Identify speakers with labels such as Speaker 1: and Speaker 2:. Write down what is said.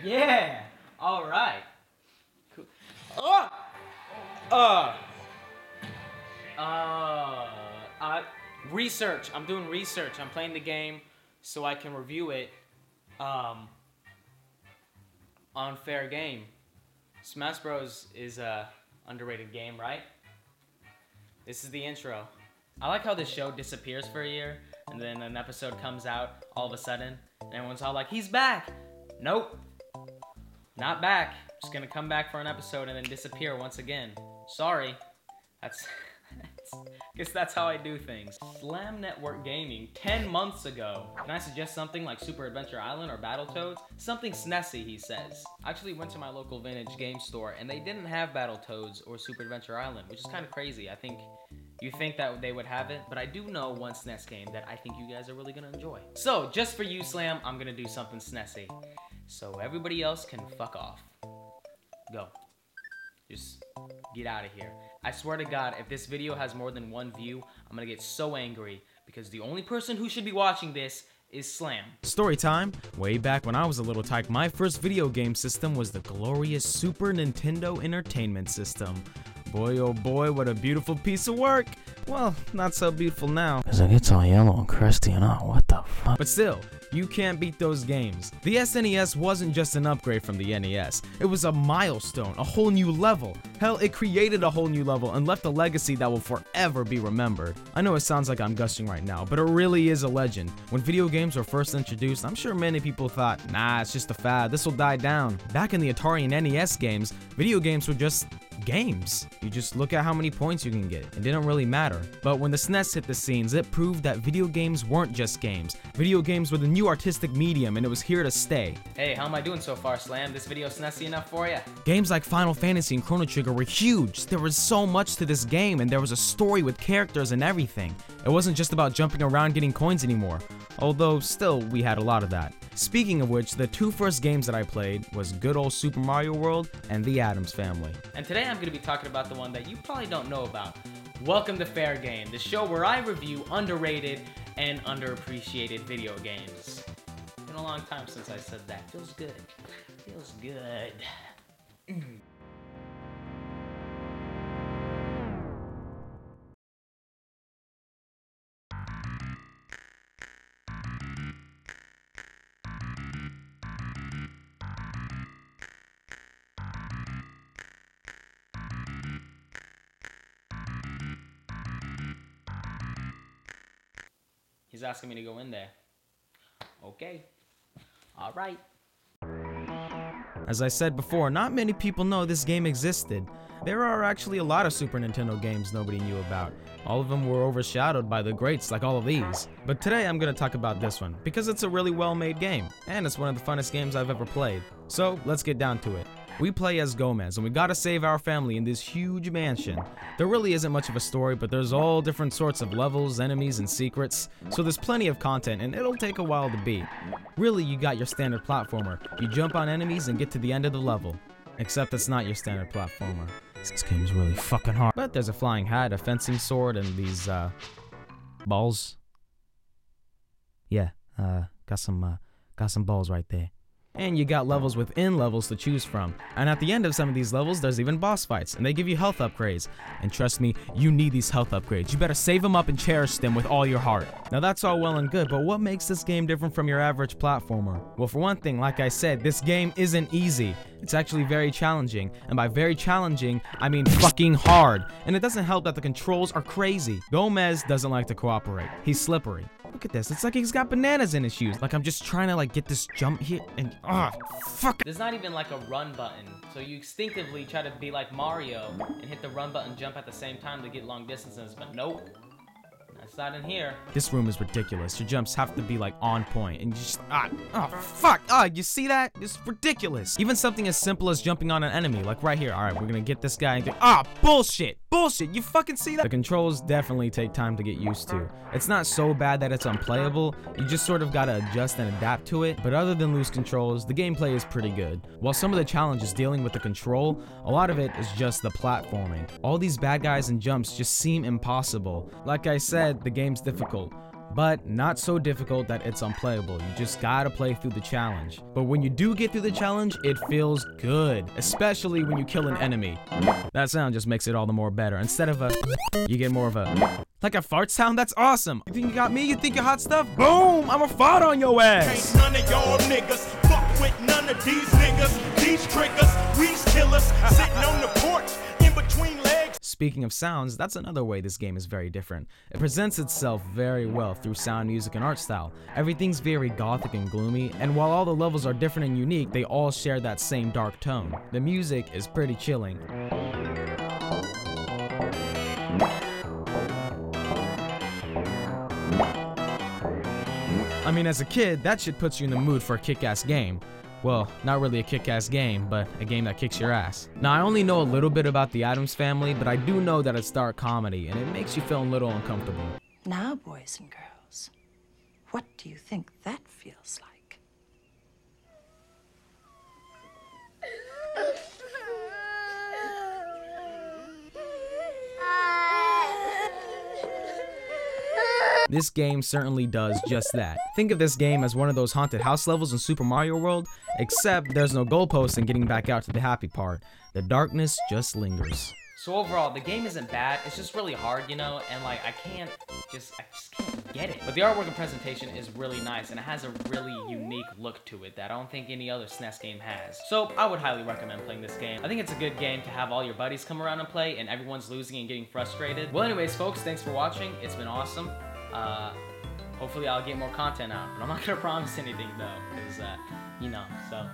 Speaker 1: Yeah. All right. Cool. Research. I'm doing research. I'm playing the game so I can review it. On fair game. Smash Bros is a underrated game, right? This is the intro. I like how this show disappears for a year, and then an episode comes out all of a sudden, and everyone's all like, he's back! Nope. Not back. Just gonna come back for an episode and then disappear once again. Sorry. Guess that's how I do things. Slam Network Gaming 10 months ago. Can I suggest something like Super Adventure Island or Battletoads? Something SNESy, he says. I actually went to my local vintage game store and they didn't have Battletoads or Super Adventure Island, which is kind of crazy. You think that they would have it, but I do know one SNES game that I think you guys are really gonna enjoy. So, just for you, Slam, I'm gonna do something SNESy. So everybody else can fuck off. Go. Just get out of here. I swear to God, if this video has more than 1 view, I'm gonna get so angry because the only person who should be watching this is Slam.
Speaker 2: Story time. Way back when I was a little tyke, my first video game system was the glorious Super Nintendo Entertainment System. Boy, oh boy, what a beautiful piece of work. Well, not so beautiful now, cause it gets all yellow and crusty and all, what the fuck? But still, you can't beat those games. The SNES wasn't just an upgrade from the NES. It was a milestone, a whole new level. Hell, it created a whole new level and left a legacy that will forever be remembered. I know it sounds like I'm gushing right now, but it really is a legend. When video games were first introduced, I'm sure many people thought, nah, it's just a fad, this will die down. Back in the Atari and NES games, video games were just games. You just look at how many points you can get. It didn't really matter. But when the SNES hit the scenes, it proved that video games weren't just games. Video games were the new artistic medium and it was here to stay.
Speaker 1: Hey, how am I doing so far, Slam? This video SNESy enough for you?
Speaker 2: Games like Final Fantasy and Chrono Trigger were huge. There was so much to this game and there was a story with characters and everything. It wasn't just about jumping around getting coins anymore. Although still, we had a lot of that. Speaking of which, the 2 first games that I played was good old Super Mario World and the Addams Family.
Speaker 1: And today I'm going to be talking about the one that you probably don't know about. Welcome to Fair Game, the show where I review underrated and underappreciated video games. Been a long time since I said that. Feels good. Feels good. He's asking me to go in there. Okay. All right.
Speaker 2: As I said before, not many people know this game existed. There are actually a lot of Super Nintendo games nobody knew about. All of them were overshadowed by the greats like all of these. But today I'm going to talk about this one, because it's a really well-made game, and it's one of the funnest games I've ever played. So, let's get down to it. We play as Gomez, and we gotta save our family in this huge mansion. There really isn't much of a story, but there's all different sorts of levels, enemies, and secrets, so there's plenty of content, and it'll take a while to beat. Really, you got your standard platformer. You jump on enemies and get to the end of the level. Except it's not your standard platformer. This game's really fucking hard. But there's a flying hat, a fencing sword, and these, balls. Yeah, got some balls right there. And you got levels within levels to choose from. And at the end of some of these levels, there's even boss fights, and they give you health upgrades. And trust me, you need these health upgrades. You better save them up and cherish them with all your heart. Now that's all well and good, but what makes this game different from your average platformer? Well, for one thing, like I said, this game isn't easy. It's actually very challenging, and by very challenging, I mean fucking hard. And it doesn't help that the controls are crazy. Gomez doesn't like to cooperate. He's slippery. Look at this, it's like he's got bananas in his shoes. Like I'm just trying to get this jump here and fuck.
Speaker 1: There's not even like a run button, so you instinctively try to be like Mario and hit the run button jump at the same time to get long distances, but nope. That's not in here.
Speaker 2: This room is ridiculous. Your jumps have to be on point, and you just fuck. You see that? It's ridiculous. Even something as simple as jumping on an enemy, like right here. All right, we're gonna get this guy and bullshit. Bullshit. You fucking see that? The controls definitely take time to get used to. It's not so bad that it's unplayable. You just sort of gotta adjust and adapt to it. But other than loose controls, the gameplay is pretty good. While some of the challenges dealing with the control, a lot of it is just the platforming. All these bad guys and jumps just seem impossible. Like I said, the game's difficult. but not so difficult that it's unplayable. You just gotta play through the challenge. But when you do get through the challenge, it feels good, especially when you kill an enemy. That sound just makes it all the more better. Instead of a, you get more of a, like a fart sound. That's awesome. You think you got me? You think you're hot stuff? Boom! I'ma fart on your ass.
Speaker 3: Ain't none of y'all niggas fuck with none of these niggas. These triggers, these killers sitting on the porch in between legs.
Speaker 2: Speaking of sounds, that's another way this game is very different. It presents itself very well through sound, music, and art style. Everything's very gothic and gloomy, and while all the levels are different and unique, they all share that same dark tone. The music is pretty chilling. I mean, as a kid, that shit puts you in the mood for a kick-ass game. Well, not really a kick-ass game, but a game that kicks your ass. Now, I only know a little bit about the Addams family, but I do know that it's dark comedy, and it makes you feel a little uncomfortable.
Speaker 4: Now, boys and girls, what do you think that feels like?
Speaker 2: This game certainly does just that. Think of this game as one of those haunted house levels in Super Mario World, except there's no goalpost and getting back out to the happy part. The darkness just lingers.
Speaker 1: So overall, the game isn't bad, it's just really hard, you know, and like, I just can't get it. But the artwork and presentation is really nice, and it has a really unique look to it that I don't think any other SNES game has. So I would highly recommend playing this game. I think it's a good game to have all your buddies come around and play, and everyone's losing and getting frustrated. Well anyways, folks, thanks for watching, it's been awesome. Hopefully I'll get more content out, but I'm not gonna promise anything though, because, you know, so